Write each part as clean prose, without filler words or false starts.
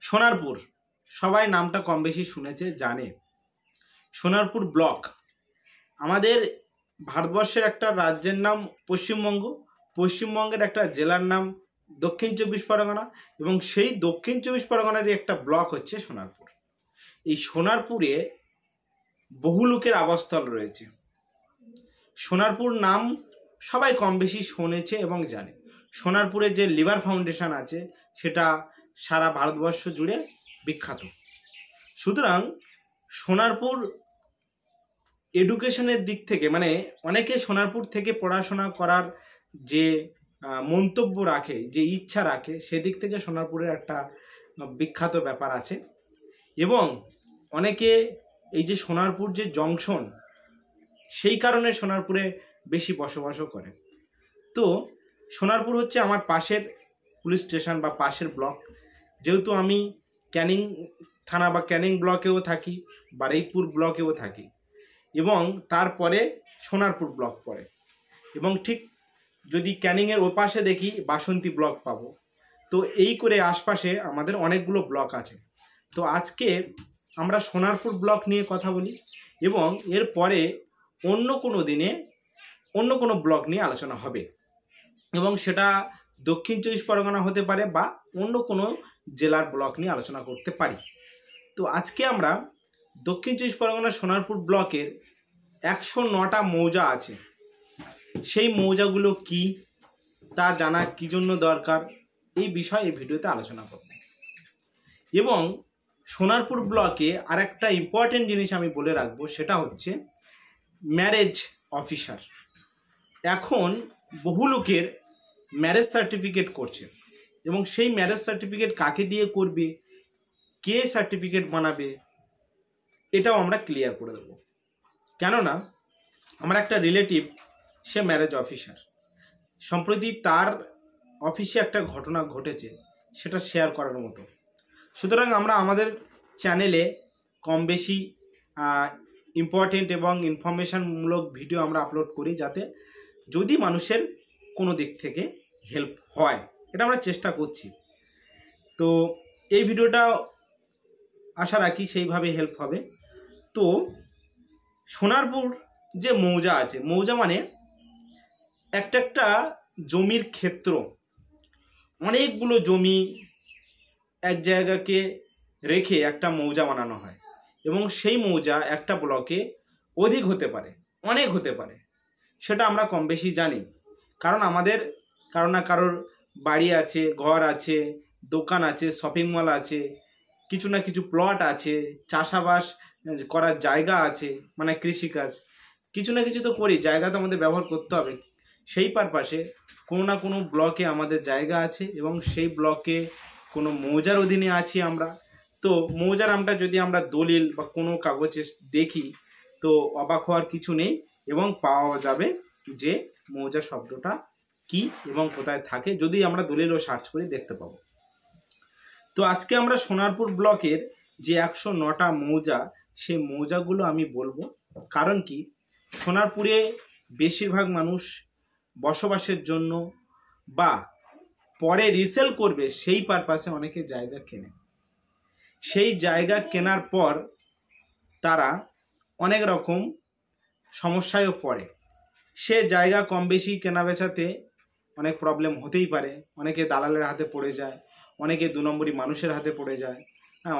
সোনারপুর সবাই নামটা কম বেশি শুনেছে, জানে। সোনারপুর ব্লক আমাদের ভারতবর্ষের একটা রাজ্যের নাম পশ্চিমবঙ্গ, পশ্চিমবঙ্গের একটা জেলার নাম দক্ষিণ চব্বিশ পরগনা, এবং সেই দক্ষিণ চব্বিশ পরগনারই একটা ব্লক হচ্ছে সোনারপুর। এই সোনারপুরে বহু লোকের আবাসস্থল রয়েছে। সোনারপুর নাম সবাই কম বেশি শুনেছে এবং জানে। সোনারপুরে যে লিভার ফাউন্ডেশন আছে সেটা সারা ভারতবর্ষ জুড়ে বিখ্যাত। সুতরাং সোনারপুর এডুকেশনের দিক থেকে, মানে অনেকে সোনারপুর থেকে পড়াশোনা করার যে মন্তব্য রাখে, যে ইচ্ছা রাখে, সেদিক থেকে সোনারপুরের একটা বিখ্যাত ব্যাপার আছে। এবং অনেকে এই যে সোনারপুর যে জংশন, সেই কারণে সোনারপুরে বেশি বসবাসও করে। তো সোনারপুর হচ্ছে আমার পাশের পুলিশ স্টেশন বা পাশের ব্লক। যেহেতু আমি ক্যানিং থানা বা ক্যানিং ব্লকেও থাকি, বারুইপুর ব্লকেও থাকি, এবং তারপরে সোনারপুর ব্লক পড়ে। এবং ঠিক যদি ক্যানিংয়ের ও পাশে দেখি বাসন্তী ব্লক পাবো। তো এই করে আশপাশে আমাদের অনেকগুলো ব্লক আছে। তো আজকে আমরা সোনারপুর ব্লক নিয়ে কথা বলি, এবং এরপরে অন্য কোনো দিনে অন্য কোনো ব্লক নিয়ে আলোচনা হবে, এবং সেটা দক্ষিণ চব্বিশ পরগনা হতে পারে বা অন্য কোনো জেলার ব্লক নিয়ে আলোচনা করতে পারি। তো আজকে আমরা দক্ষিণ চব্বিশ পরগনা সোনারপুর ব্লকের 109টা মৌজা আছে, সেই মৌজাগুলো কি, তা জানা কি জন্য দরকার, এই বিষয়ে এই ভিডিওতে আলোচনা করব। এবং সোনারপুর ব্লকে আরেকটা ইম্পর্টেন্ট জিনিস আমি বলে রাখবো, সেটা হচ্ছে ম্যারেজ অফিসার। এখন বহু লোকের ম্যারেজ সার্টিফিকেট করছে, এবং সেই ম্যারেজ সার্টিফিকেট কাকে দিয়ে করবে, কে সার্টিফিকেট বানাবে, এটাও আমরা ক্লিয়ার করে দেবো। কেননা আমার একটা রিলেটিভ, সে ম্যারেজ অফিসার। সম্প্রতি তার অফিসে একটা ঘটনা ঘটেছে, সেটা শেয়ার করার মতো। সুতরাং আমরা আমাদের চ্যানেলে কম বেশি ইম্পর্টেন্ট এবং ইনফরমেশনমূলক ভিডিও আমরা আপলোড করি, যাতে যদি মানুষের কোনো দিক থেকে হেল্প হয়, এটা আমরা চেষ্টা করছি। তো এই ভিডিওটা আশা রাখি সেইভাবে হেল্প হবে। তো সোনারপুর যে মৌজা আছে, মৌজা মানে একটা জমির ক্ষেত্র, অনেকগুলো জমি এক জায়গাকে রেখে একটা মৌজা বানানো হয়, এবং সেই মৌজা একটা ব্লকে অধিক হতে পারে, অনেক হতে পারে, সেটা আমরা কম বেশি জানি। কারণ আমাদের কারো না কারোর বাড়ি আছে, ঘর আছে, দোকান আছে, শপিং মল আছে, কিছু না কিছু প্লট আছে, চাষাবাস করার জায়গা আছে, মানে কৃষিকাজ, কিছু না কিছু তো করি, জায়গা তো আমাদের ব্যবহার করতে হবে। সেই পারপাসে কোনো না কোনো ব্লকে আমাদের জায়গা আছে, এবং সেই ব্লকে কোনো মৌজার অধীনে আছি আমরা। তো মৌজার নামটা যদি আমরা দলিল বা কোনো কাগজে দেখি, তো অবাক হওয়ার কিছু নেই, এবং পাওয়া যাবে যে মৌজা শব্দটা কি এবং কোথায় থাকে, যদি আমরা দলিলও সার্চ করে দেখতে পাবো। তো আজকে আমরা সোনারপুর ব্লকের যে 109টা মৌজা, সেই মৌজাগুলো আমি বলবো। কারণ কি, সোনারপুরে বেশিরভাগ মানুষ বসবাসের জন্য বা পরে রিসেল করবে সেই পারপাসে অনেকে জায়গা কেনে। সেই জায়গা কেনার পর তারা অনেক রকম সমস্যায়ও পড়ে। সে জায়গা কম বেশি কেনা বেচাতে অনেক প্রবলেম হতেই পারে। অনেকে দালালের হাতে পড়ে যায়, অনেকে 2 নম্বরই মানুষের হাতে পড়ে যায়,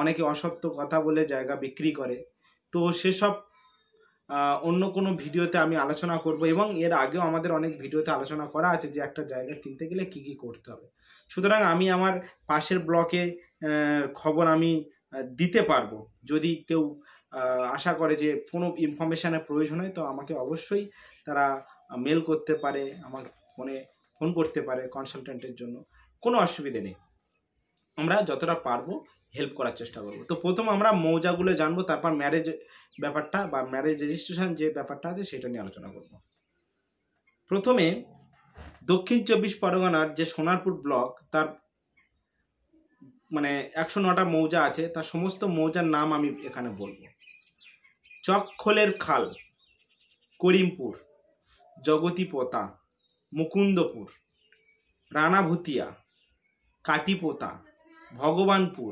অনেকে অসত্য কথা বলে জায়গা বিক্রি করে। তো সেসব অন্য কোনো ভিডিওতে আমি আলোচনা করব, এবং এর আগেও আমাদের অনেক ভিডিওতে আলোচনা করা আছে যে একটা জায়গা কিনতে গেলে কি কি করতে হবে। সুতরাং আমি আমার পাশের ব্লকে খবর আমি দিতে পারবো। যদি কেউ আশা করে যে কোনো ইনফরমেশনের প্রয়োজন হয়, তো আমাকে অবশ্যই তারা মেল করতে পারে, আমার ফোনে ফোন করতে পারে কনসালটেন্টের জন্য, কোনো অসুবিধে নেই। আমরা যতটা পারবো হেল্প করার চেষ্টা করব। তো প্রথম আমরা মৌজাগুলো জানবো, তারপর ম্যারেজ ব্যাপারটা বা ম্যারেজ রেজিস্ট্রেশন যে ব্যাপারটা আছে সেটা নিয়ে আলোচনা করব। প্রথমে দক্ষিণ চব্বিশ পরগনার যে সোনারপুর ব্লক, তার মানে 109টা মৌজা আছে, তার সমস্ত মৌজার নাম আমি এখানে বলবো। চকখোলের খাল, করিমপুর, জগতিপোতা, মুকুন্দপুর, রানাভুতিয়া, কাটিপোতা, ভগবানপুর,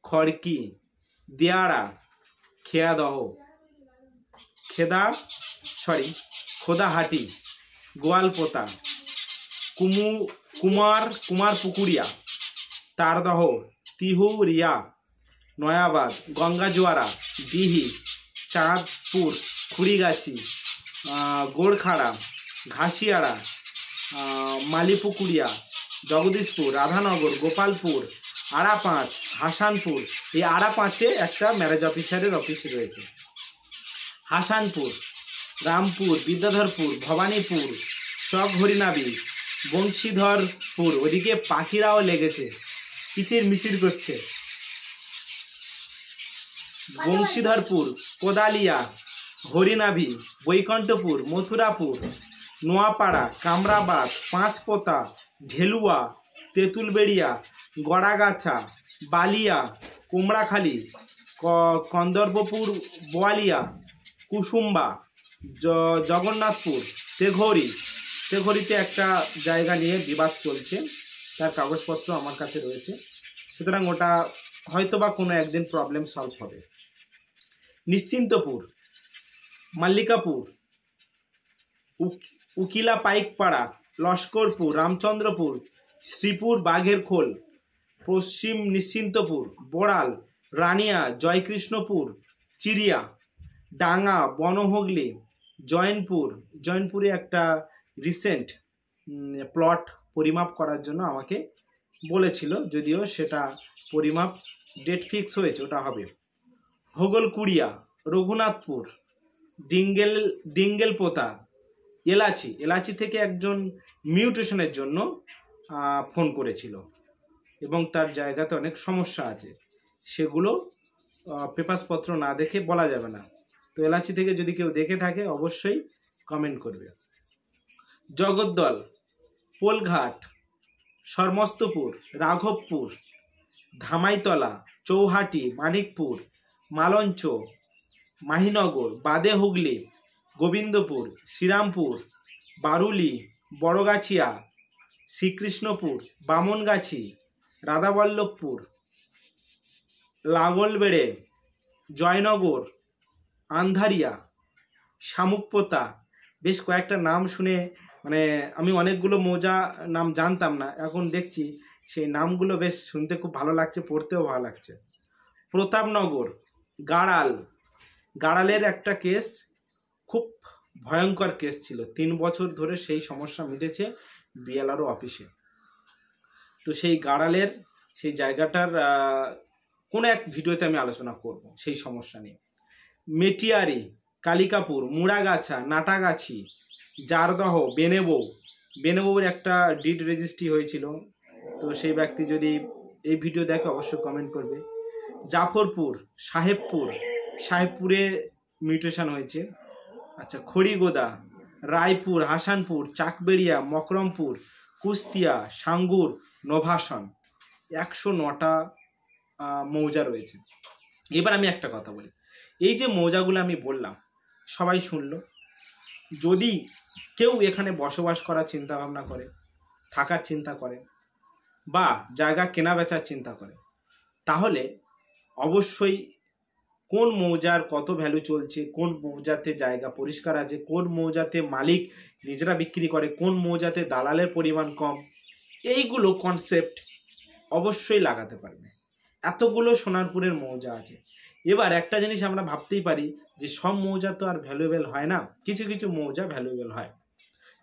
খড়কি, দেয়াড়া, খেয়াদহ, খোদাহাটি, গোয়ালপোতা, কুমারপুকুরিয়া, তারদহ, তিহুরিয়া, নয়াবাদ, গঙ্গাজোয়ারা, ডিহি, চাঁদপুর, খুড়িগাছি, গোড়খাড়া, ঘাসিয়াড়া, মালিপুকুরিয়া, জগদীশপুর, রাধানগর, গোপালপুর, আড়াপাঁচ, হাসানপুর। এই আড়াপাঁচে একটা ম্যারেজ অফিসারের অফিস রয়েছে। হাসানপুর, রামপুর, বিদ্যাধরপুর, ভবানীপুর, চক হরিনাবি, বংশীধরপুর। ওদিকে পাখিরাও লেগেছে, কিচির মিচির করছে। বংশীধরপুর, কোদালিয়া, হরিনাভি, বৈকণ্ঠপুর, মথুরাপুর, নোয়াপাড়া, কামরাবাদ, পাঁচপোতা, ঢেলুয়া, তেঁতুলবেড়িয়া, গড়াগাছা, বালিয়া, কুমড়াখালি, কন্দর্পপুর, বোয়ালিয়া, কুসুম্বা, জগন্নাথপুর, তেঘরিতে একটা জায়গা নিয়ে বিবাদ চলছে, তার কাগজপত্র আমার কাছে রয়েছে, সুতরাং ওটা হয়তোবা কোনো একদিন প্রবলেম সলভ হবে। নিশ্চিন্তপুর, মাল্লিকাপুর, উকিলা পাইকপাড়া, লস্করপুর, রামচন্দ্রপুর, শ্রীপুর, বাঘের খোল, পশ্চিম নিশ্চিন্তপুর, বড়াল, রানিয়া, জয়কৃষ্ণপুর, চিরিয়া, ডাঙ্গা, বনহুগলি, জয়নপুরে একটা রিসেন্ট প্লট পরিমাপ করার জন্য আমাকে বলেছিল, যদিও সেটা পরিমাপ ডেট ফিক্স হয়েছে, ওটা হবে। হোগলকুড়িয়া, রঘুনাথপুর, ডিঙ্গেলপোতা, এলাচি থেকে একজন মিউটেশনের জন্য ফোন করেছিল এবং তার জায়গাতে অনেক সমস্যা আছে, সেগুলো পেপারসপত্র না দেখে বলা যাবে না। তো এলাচি থেকে যদি কেউ দেখে থাকে অবশ্যই কমেন্ট করবে। জগদ্দল, পোলঘাট, সর্মস্তপুর, রাঘবপুর, ধামাইতলা, চৌহাটি, মানিকপুর, মালঞ্চ, মাহিনগর, বাদে হুগলি, গোবিন্দপুর, শ্রীরামপুর, বারুলি, বড়গাছিয়া, শ্রীকৃষ্ণপুর, বামনগাছি, রাধাবল্লভপুর, লাগলবেড়ে, জয়নগর, আন্ধারিয়া, শামুকপোতা। বেশ কয়েকটা নাম শুনে মানে আমি অনেকগুলো মৌজা নাম জানতাম না, এখন দেখছি সেই নামগুলো বেশ শুনতে খুব ভালো লাগছে, পড়তেও ভালো লাগছে। প্রতাপনগর, গাড়ালের একটা কেস, খুব ভয়ঙ্কর কেস ছিল, 3 বছর ধরে সেই সমস্যা মিটেছে বিএলআরও অফিসে। তো সেই গাড়ালের সেই জায়গাটার কোনো এক ভিডিওতে আমি আলোচনা করব সেই সমস্যা নিয়ে। মেটিয়ারি, কালিকাপুর, মুড়াগাছা, নাটাগাছি, জারদহ, বেনেবউর একটা ডিড রেজিস্ট্রি হয়েছিল, তো সেই ব্যক্তি যদি এই ভিডিও দেখে অবশ্যই কমেন্ট করবে। জাফরপুর, সাহেবপুরে মিউটেশন হয়েছে। আচ্ছা, খড়িগোদা, রায়পুর, হাসানপুর, চাকবেড়িয়া, মকরমপুর, কুস্তিয়া, সাঙ্গুর, নোভাসন, 109টা মৌজা রয়েছে। এবার আমি একটা কথা বলি, এই যে মৌজাগুলো আমি বললাম সবাই শুনলো, যদি কেউ এখানে বসবাস করার চিন্তা ভাবনা করে, থাকার চিন্তা করে বা জায়গা কেনা বেচার চিন্তা করে, তাহলে অবশ্যই কোন মৌজার কত ভ্যালু চলছে, কোন মৌজাতে জায়গা পরিষ্কার আছে, কোন মৌজাতে মালিক নিজেরা বিক্রি করে, কোন মৌজাতে দালালের পরিমাণ কম, এইগুলো কনসেপ্ট অবশ্যই লাগাতে পারবে। এতগুলো সোনারপুরের মৌজা আছে। এবার একটা জিনিস আমরা ভাবতেই পারি যে সব মৌজা তো আর ভ্যালুয়েবল হয় না, কিছু কিছু মৌজা ভ্যালুয়েবল হয়,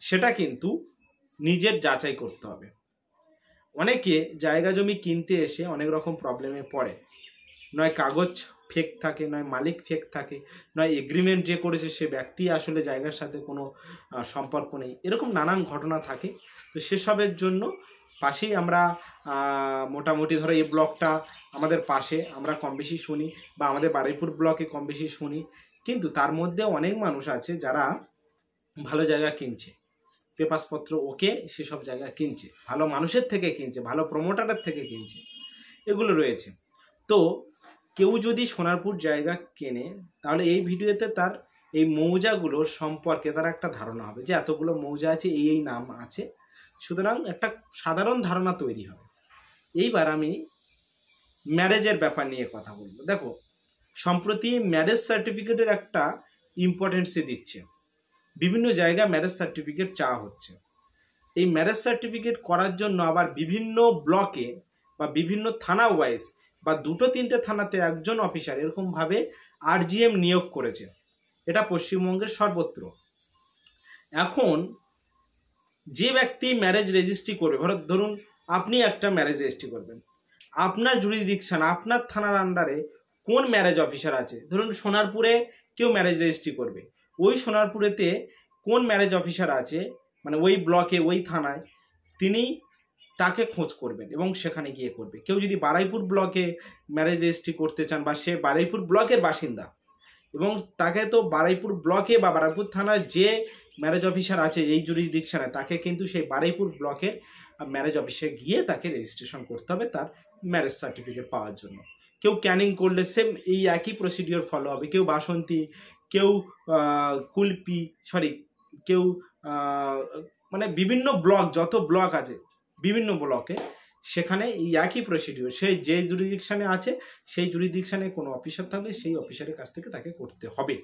সেটা কিন্তু নিজের যাচাই করতে হবে। অনেকে জায়গা জমি কিনতে এসে অনেক রকম প্রবলেমে পড়ে, নয় কাগজ ফেক থাকে, নয় মালিক ফেক থাকে, নয় এগ্রিমেন্ট যে করেছে সে ব্যক্তি আসলে জায়গার সাথে কোনো সম্পর্ক নেই, এরকম নানান ঘটনা থাকে। তো সেসবের জন্য পাশেই আমরা মোটামুটি ধরো এই ব্লকটা আমাদের পাশে, আমরা কম বেশি শুনি, বা আমাদের বারুইপুর ব্লকে কম বেশি শুনি, কিন্তু তার মধ্যে অনেক মানুষ আছে যারা ভালো জায়গা কিনছে, পেপারসপত্র ওকে, সেসব জায়গা কিনছে, ভালো মানুষের থেকে কিনছে, ভালো প্রমোটারের থেকে কিনছে, এগুলো রয়েছে। তো কেউ যদি সোনারপুর জায়গা কেনে, তাহলে এই ভিডিওতে তার এই মৌজাগুলোর সম্পর্কে তার একটা ধারণা হবে যে এতগুলো মৌজা আছে, এই নাম আছে, সুতরাং একটা সাধারণ ধারণা তৈরি হবে। এইবার আমি ম্যারেজের ব্যাপার নিয়ে কথা বলবো। দেখো, সম্প্রতি ম্যারেজ সার্টিফিকেটের একটা ইম্পর্টেন্সই দিচ্ছে, বিভিন্ন জায়গায় ম্যারেজ সার্টিফিকেট চাওয়া হচ্ছে। এই ম্যারেজ সার্টিফিকেট করার জন্য আবার বিভিন্ন ব্লকে বা বিভিন্ন থানা ওয়াইজ বা 2-3টে থানাতে একজন অফিসার এরকমভাবে RGM নিয়োগ করেছে। এটা পশ্চিমবঙ্গের সর্বত্র। এখন যে ব্যক্তি ম্যারেজ রেজিস্ট্রি করবে, ধরুন আপনি একটা ম্যারেজ রেজিস্ট্রি করবেন, আপনার জুরিডিকশন, আপনার থানার আন্ডারে কোন ম্যারেজ অফিসার আছে, ধরুন সোনারপুরে কেউ ম্যারেজ রেজিস্ট্রি করবে, ওই সোনারপুরেতে কোন ম্যারেজ অফিসার আছে, মানে ওই ব্লকে ওই থানায়, তিনি তাকে খোঁজ করবেন এবং সেখানে গিয়ে করবে। কেউ যদি বারুইপুর ব্লকে ম্যারেজ রেজিস্ট্রি করতে চান বা সে বারুইপুর ব্লকের বাসিন্দা এবং তাকে তো বারুইপুর ব্লকে বা বারুইপুর থানার যে ম্যারেজ অফিসার আছে এই জুরিসডিকশনে, তাকে কিন্তু সেই বারুইপুর ব্লকের ম্যারেজ অফিসে গিয়ে তাকে রেজিস্ট্রেশন করতে হবে তার ম্যারেজ সার্টিফিকেট পাওয়ার জন্য। কেউ ক্যানিং করলে সেম এই একই প্রসিডিওর ফলো হবে। কেউ বাসন্তী, কেউ কুলপি, কেউ মানে বিভিন্ন ব্লক, যত ব্লক আছে বিভিন্ন ব্লকে, সেখানে এই একই প্রসিডিওর। সেই যে জুরিডিকশনে আছে সেই জুরিডিকশনে কোনো অফিসার থাকলে সেই অফিসারের কাছ থেকে তাকে করতে হবে।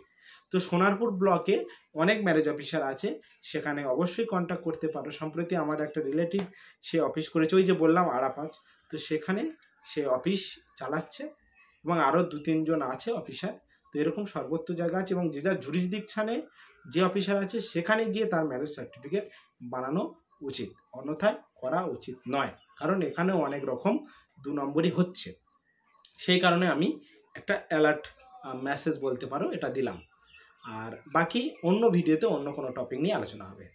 তো সোনারপুর ব্লকে অনেক ম্যারেজ অফিসার আছে, সেখানে অবশ্যই কন্ট্যাক্ট করতে পারো। সম্প্রতি আমার একটা রিলেটিভ সে অফিস করেছে, ওই যে বললাম আরাপাঁচ, তো সেখানে সে অফিস চালাচ্ছে এবং আরও 2-3 জন আছে অফিসার। তো এরকম সর্বত্র জায়গা আছে এবং যে যার জুরিসডিকশনে যে অফিসার আছে সেখানে গিয়ে তার ম্যারেজ সার্টিফিকেট বানানো উচিত, অন্যথায় করা উচিত নয়। কারণ এখানেও অনেক রকম 2 নম্বরই হচ্ছে। সেই কারণে আমি একটা অ্যালার্ট মেসেজ বলতে পারো এটা দিলাম। আর বাকি অন্য ভিডিওতে অন্য কোনো টপিক নিয়ে আলোচনা হবে।